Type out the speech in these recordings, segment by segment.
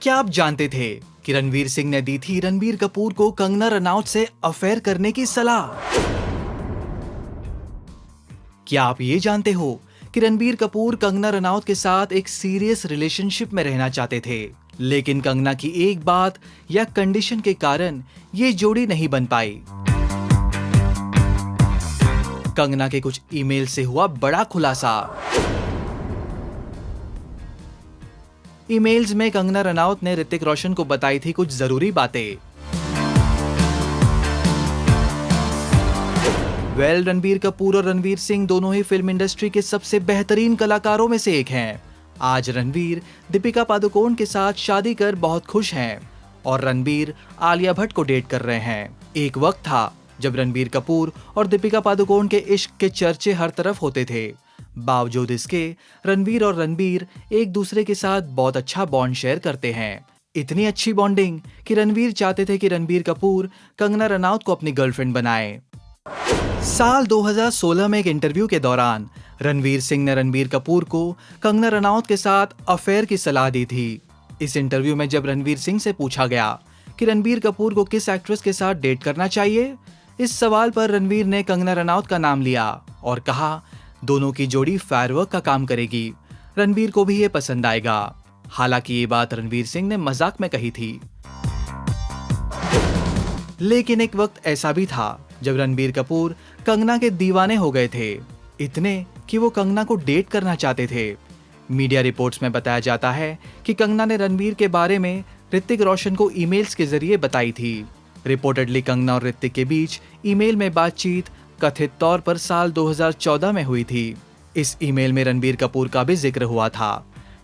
क्या आप जानते थे कि रणवीर सिंह ने दी थी रणबीर कपूर को कंगना रनौत से अफेयर करने की सलाह? क्या आप ये जानते हो कि रणबीर कपूर कंगना रनौत के साथ एक सीरियस रिलेशनशिप में रहना चाहते थे, लेकिन कंगना की एक बात या कंडीशन के कारण ये जोड़ी नहीं बन पाई। कंगना के कुछ ईमेल से हुआ बड़ा खुलासा। ईमेल्स में कंगना रनौत ने ऋतिक रोशन को बताई थी कुछ जरूरी बातें। रणबीर कपूर और रणवीर सिंह दोनों ही फिल्म इंडस्ट्री के सबसे बेहतरीन कलाकारों में से एक हैं। आज रणवीर दीपिका पादुकोण के साथ शादी कर बहुत खुश हैं और रणबीर आलिया भट्ट को डेट कर रहे हैं। एक वक्त था जब रणबीर कपूर और दीपिका पादुकोण के इश्क के चर्चे हर तरफ होते थे। बावजूद इसके रणवीर और रणबीर एक दूसरे के साथ बहुत अच्छा बॉन्ड शेयर करते हैं। इतनी अच्छी बॉन्डिंग कि रणवीर चाहते थे कि रणबीर कपूर कंगना रनौत को अपनी गर्लफ्रेंड बनाए। साल 2016 में एक इंटरव्यू के दौरान रणवीर सिंह ने रणबीर कपूर को कंगना रनौत के साथ अफेयर की सलाह दी थी। इस इंटरव्यू में जब रणवीर सिंह से पूछा गया कि रणबीर कपूर को किस एक्ट्रेस के साथ डेट करना चाहिए, इस सवाल पर रणवीर ने कंगना रनौत का नाम लिया और कहा दोनों की जोड़ी फायरवर्क का काम करेगी, रणबीर को भी ये पसंद आएगा। हालांकि ये बात रणवीर सिंह ने मजाक में कही थी, लेकिन एक वक्त ऐसा भी था जब रणबीर कपूर कंगना के दीवाने हो गए थे, इतने कि वो कंगना को डेट करना चाहते थे। मीडिया रिपोर्ट्स में बताया जाता है कि कंगना ने रणबीर के बारे में ऋतिक रोशन को ईमेल्स के जरिए बताई थी। रिपोर्टेडली कंगना और ऋतिक के बीच ईमेल में बातचीत कथित तौर पर साल 2014 में हुई थी। इस ईमेल में रणबीर कपूर का भी जिक्र हुआ था।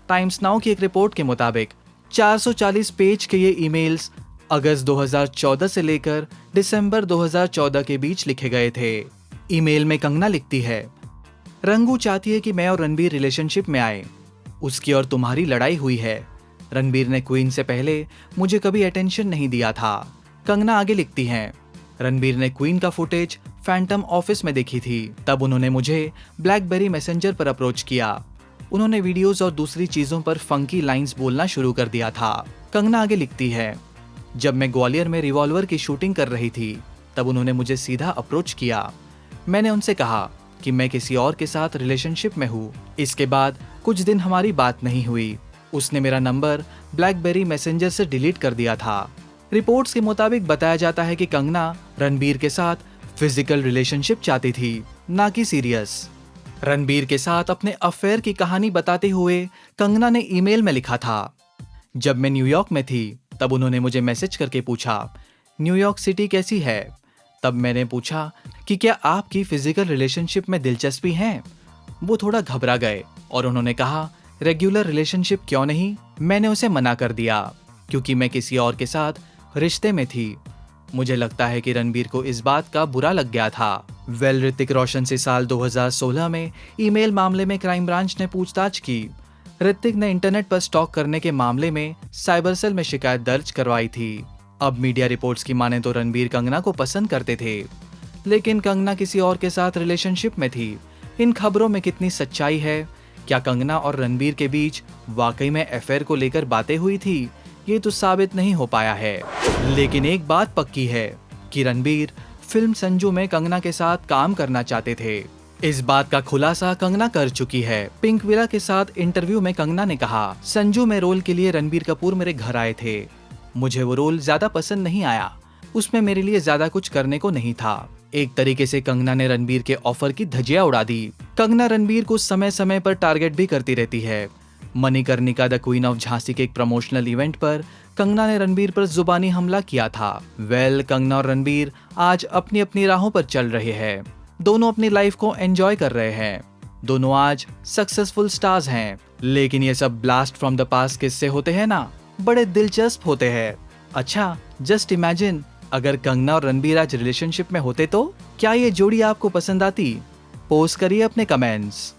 टाइम्स नाउ की एक रिपोर्ट के मुताबिक 440 पेज के ये ईमेल्स अगस्त 2014 से लेकर दिसंबर 2014 के बीच लिखे गए थे। ईमेल में कंगना लिखती है, रंगू चाहती है कि मैं और रणबीर रिलेशनशिप में आए, उसकी और तुम्हारी लड़ाई हुई है। रणबीर ने क्वीन से पहले मुझे कभी अटेंशन नहीं दिया था। कंगना आगे लिखती हैं, रणबीर ने क्वीन का फुटेज फैंटम ऑफिस में देखी थी, तब उन्होंने मुझे ब्लैकबेरी मैसेंजर पर अप्रोच किया। उन्होंने वीडियोस और दूसरी चीजों पर फंकी लाइंस बोलना शुरू कर दिया था। कंगना आगे लिखती है, जब मैं ग्वालियर में रिवॉल्वर की शूटिंग कर रही थी तब उन्होंने मुझे सीधा अप्रोच किया। मैंने उनसे कहा कि मैं किसी और के साथ रिलेशनशिप में हूँ। इसके बाद कुछ दिन हमारी बात नहीं हुई। उसने मेरा नंबर ब्लैकबेरी मैसेंजर से डिलीट कर दिया था। रिपोर्ट्स के मुताबिक बताया जाता है कि कंगना रणबीर के साथ फिजिकल रिलेशनशिप चाहती थी, ना कि सीरियस। रणबीर के साथ अपने अफेयर की कहानी बताते हुए कंगना ने ईमेल में लिखा था, जब मैं न्यूयॉर्क में थी तब उन्होंने मुझे मैसेज करके पूछा न्यूयॉर्क सिटी कैसी है। तब मैंने पूछा कि क्या आपकी फिजिकल रिलेशनशिप में दिलचस्पी है। वो थोड़ा घबरा गए और उन्होंने कहा रेगुलर रिलेशनशिप क्यों नहीं। मैंने उसे मना कर दिया क्योंकि मैं किसी और के साथ रिश्ते में थी। मुझे लगता है कि रणबीर को इस बात का बुरा लग गया था। ऋतिक रोशन से साल 2016 में ईमेल मामले में क्राइम ब्रांच ने पूछताछ की। ऋतिक ने इंटरनेट पर स्टॉक करने के मामले में साइबर सेल में शिकायत दर्ज करवाई थी। अब मीडिया रिपोर्ट्स की माने तो रणबीर कंगना को पसंद करते थे, लेकिन कंगना किसी और के साथ रिलेशनशिप में थी। इन खबरों में कितनी सच्चाई है? क्या कंगना और रणबीर के बीच वाकई में अफेयर को लेकर बातें हुई थी? ये तो साबित नहीं हो पाया है, लेकिन एक बात पक्की है कि रणबीर फिल्म संजू में कंगना के साथ काम करना चाहते थे। इस बात का खुलासा कंगना कर चुकी है। पिंक विला के साथ इंटरव्यू में कंगना ने कहा, संजू में रोल के लिए रणबीर कपूर मेरे घर आए थे। मुझे वो रोल ज्यादा पसंद नहीं आया, उसमें मेरे लिए ज्यादा कुछ करने को नहीं था। एक तरीके से कंगना ने रणबीर के ऑफर की धज्जियां उड़ा दी। कंगना रणबीर को समय समय पर टारगेट भी करती रहती है। Manikarnika the queen of Jhansi के एक प्रमोशनल इवेंट पर कंगना ने रणबीर पर जुबानी हमला किया था। कंगना और रणबीर आज अपनी अपनी राहों पर चल रहे हैं। दोनों अपनी लाइफ को एंजॉय कर रहे हैं। दोनों आज सक्सेसफुल स्टार्स हैं। लेकिन ये सब ब्लास्ट फ्रॉम द पास्ट किस्से होते हैं ना, बड़े दिलचस्प होते हैं। अच्छा, जस्ट इमेजिन अगर कंगना और रणबीर आज रिलेशनशिप में होते तो क्या ये जोड़ी आपको पसंद आती? पोस्ट करिए अपने कमेंट्स।